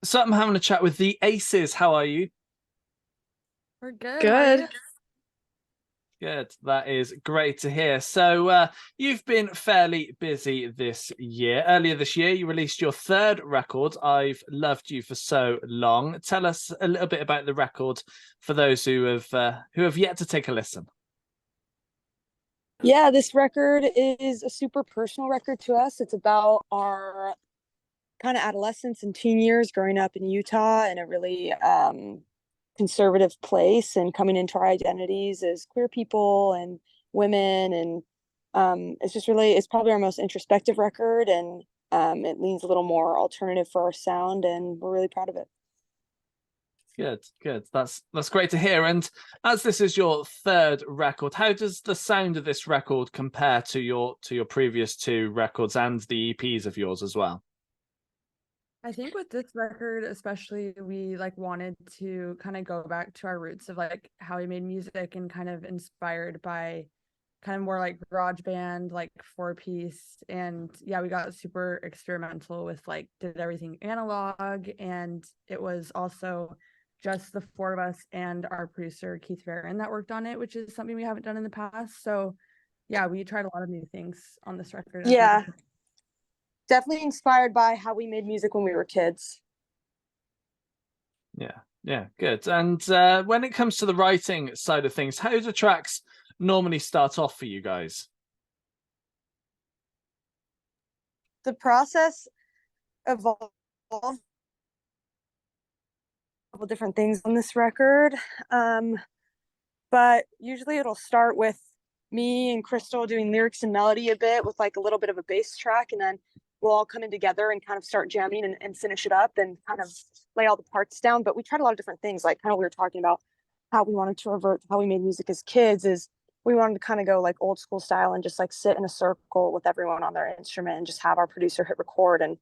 So I'm having a chat with the Aces. How are you? We're good. How are Good. you? Good. That is great to hear. So you've been fairly busy this year. Earlier this year, you released your third record, I've Loved You for So Long. Tell us a little bit about the record for those who have yet to take a listen. Yeah, this record is a super personal record to us. It's about our kind of adolescence and teen years growing up in Utah in a really conservative place and coming into our identities as queer people and women. And it's just really, it's probably our most introspective record. And it leans a little more alternative for our sound. And we're really proud of it. Good, good. That's great to hear. And as this is your third record, how does the sound of this record compare to your previous two records and the EPs of yours as well? I think with this record, especially, we wanted to kind of go back to our roots of how we made music and kind of inspired by kind of more like garage band, like 4-piece. And yeah, we got super experimental with did everything analog. And it was also just the four of us and our producer Keith Barron that worked on it, which is something we haven't done in the past. So yeah, we tried a lot of new things on this record. Yeah, definitely inspired by how we made music when we were kids. Yeah, yeah, good. And when it comes to the writing side of things, how do tracks normally start off for you guys? The process evolved a couple different things on this record. But usually it'll start with me and Crystal doing lyrics and melody a bit with a little bit of a bass track, and then we'll all come in together and kind of start jamming and finish it up and kind of lay all the parts down. But we tried a lot of different things, like kind of we were talking about how we wanted to revert to how we made music as kids. Is we wanted to kind of go old school style and just sit in a circle with everyone on their instrument and just have our producer hit record and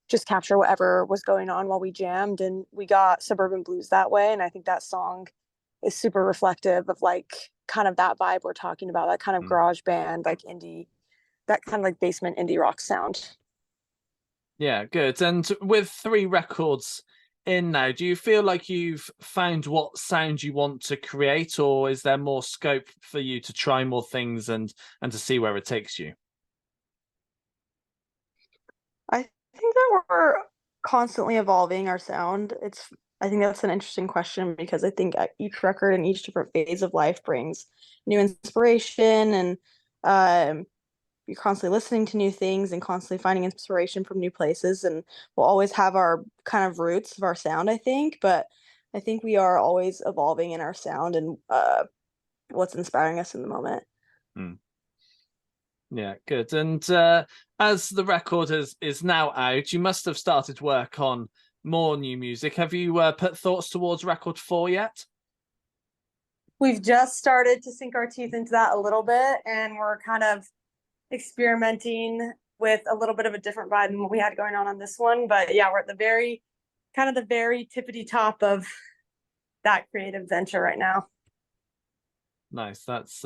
just capture whatever was going on while we jammed. And we got Suburban Blues that way, and I think that song is super reflective of kind of that vibe we're talking about, that kind of Mm. garage band, indie, that kind of basement indie rock sound. Yeah, good. And with three records in now, do you feel like you've found what sound you want to create, or is there more scope for you to try more things and to see where it takes you? I think that we're constantly evolving our sound. I think that's an interesting question because I think each record and each different phase of life brings new inspiration, and you're constantly listening to new things and constantly finding inspiration from new places. And we'll always have our kind of roots of our sound, I think, but I think we are always evolving in our sound and what's inspiring us in the moment. Mm. Yeah, good. And as the record is now out, you must have started work on more new music. Have you put thoughts towards record four yet? We've just started to sink our teeth into that a little bit, and we're kind of experimenting with a little bit of a different vibe than what we had going on this one. But yeah, we're at the very tippity top of that creative venture right now. Nice. That's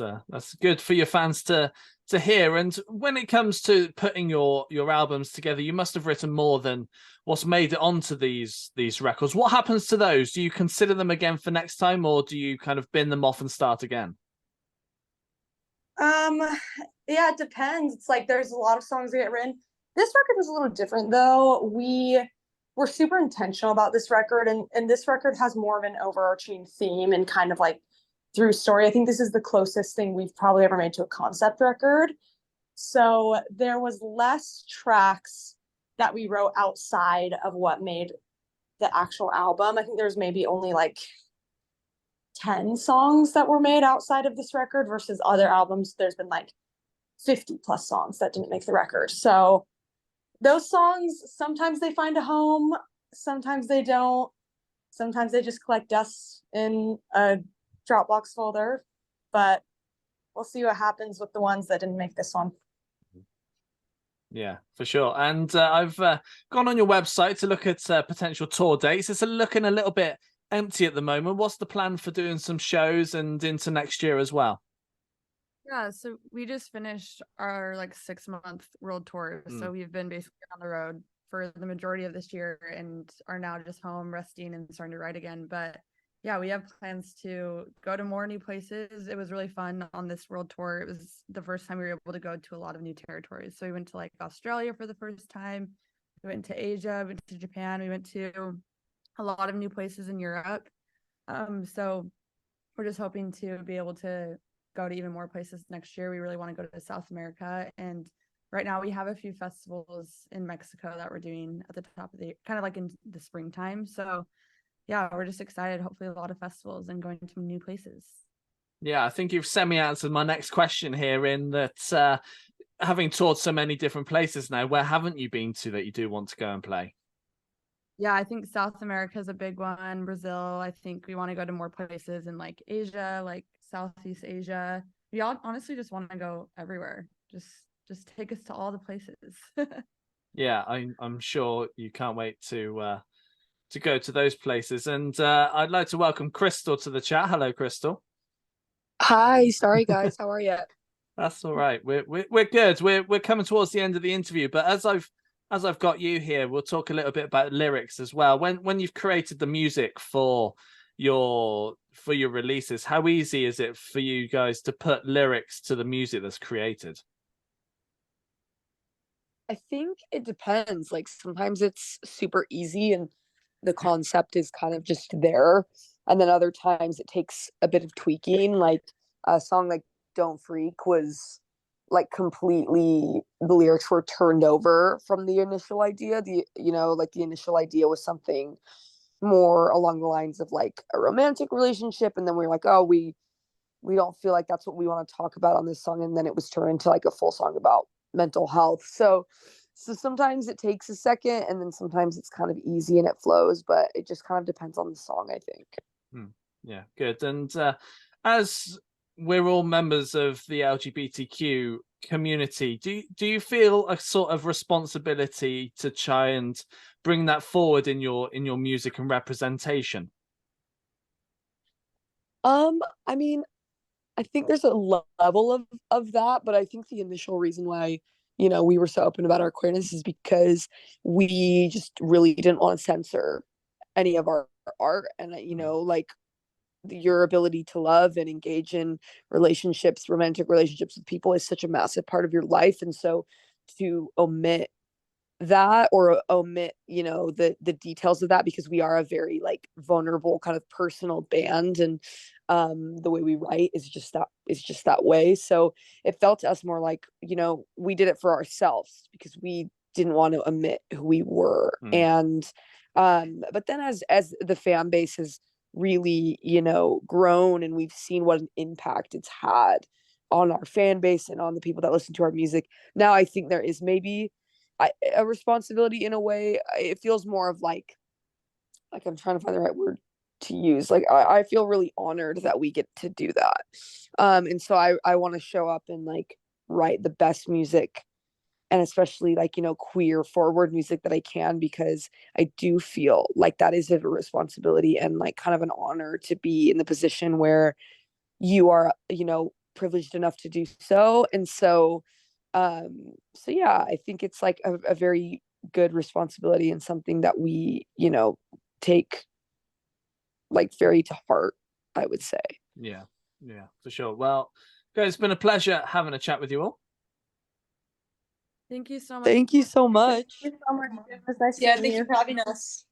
good for your fans to hear. And when it comes to putting your albums together, you must have written more than what's made it onto these records. What happens to those? Do you consider them again for next time, or do you kind of bin them off and start again? Um, yeah, it depends. It's there's a lot of songs that get written. This record was a little different though. We were super intentional about this record, and this record has more of an overarching theme and kind of through story. I think this is the closest thing we've probably ever made to a concept record. So there was less tracks that we wrote outside of what made the actual album. I think there's maybe only 10 songs that were made outside of this record versus other albums. There's been 50 plus songs that didn't make the record. So those songs, sometimes they find a home, sometimes they don't. Sometimes they just collect dust in a Dropbox folder. But we'll see what happens with the ones that didn't make this one. Yeah, for sure. And I've gone on your website to look at potential tour dates. It's looking a little bit empty at the moment. What's the plan for doing some shows and into next year as well? Yeah, so we just finished our 6-month world tour. Mm. So we've been basically on the road for the majority of this year and are now just home resting and starting to write again. But yeah, we have plans to go to more new places. It was really fun on this world tour. It was the first time we were able to go to a lot of new territories. So we went to like Australia for the first time. We went to Asia, went to Japan. We went to a lot of new places in Europe. So we're just hoping to be able to go to even more places next year. We really want to go to South America. And right now we have a few festivals in Mexico that we're doing at the top of the kind of like in the springtime. So yeah, we're just excited. Hopefully a lot of festivals and going to new places. Yeah, I think you've semi-answered my next question here in that having toured so many different places now, where haven't you been to that you do want to go and play? Yeah, I think South America is a big one. Brazil, I think we want to go to more places in like Asia, like Southeast Asia. We all honestly just want to go everywhere. Just take us to all the places. Yeah, I'm sure you can't wait to go to those places. And I'd like to welcome Crystal to the chat. Hello, Crystal. Hi, sorry guys, how are you? That's all right. We're good. We're coming towards the end of the interview, but as I've got you here, we'll talk a little bit about lyrics as well. When you've created the music for your releases, how easy is it for you guys to put lyrics to the music that's created? I think it depends. Like sometimes it's super easy and the concept is kind of just there. And then other times it takes a bit of tweaking. Like a song like Don't Freak was like completely, the lyrics were turned over from the initial idea. Like the initial idea was something more along the lines of like a romantic relationship. And then we were like, oh, we don't feel like that's what we want to talk about on this song. And then it was turned into like a full song about mental health. So sometimes it takes a second and then sometimes it's kind of easy and it flows, but it just kind of depends on the song, I think. Yeah, good. And as we're all members of the LGBTQ community, do you feel a sort of responsibility to try and bring that forward in your music and representation? I mean, I think there's a level of that, but I think the initial reason why, we were so open about our queerness is because we just really didn't want to censor any of our art. And, like your ability to love and engage in relationships, romantic relationships with people is such a massive part of your life. And so to omit that or omit the details of that, because we are a very like vulnerable kind of personal band, and the way we write is just that way. So it felt to us more like we did it for ourselves because we didn't want to omit who we were. And but then as the fan base has really grown and we've seen what an impact it's had on our fan base and on the people that listen to our music, now I think there is maybe a responsibility in a way. It feels more of like I'm trying to find the right word to use. Like I feel really honored that we get to do that. And so I want to show up and like write the best music, and especially like queer forward music that I can, because I do feel like that is a responsibility and like kind of an honor to be in the position where you are privileged enough to do so. And so yeah, I think it's like a very good responsibility and something that we take like very to heart, I would say. Yeah, for sure. Well, guys, it's been a pleasure having a chat with you all. Thank you so much. Thank you so much. Thank you so much. It was nice Yeah, meeting thank you you. for having us.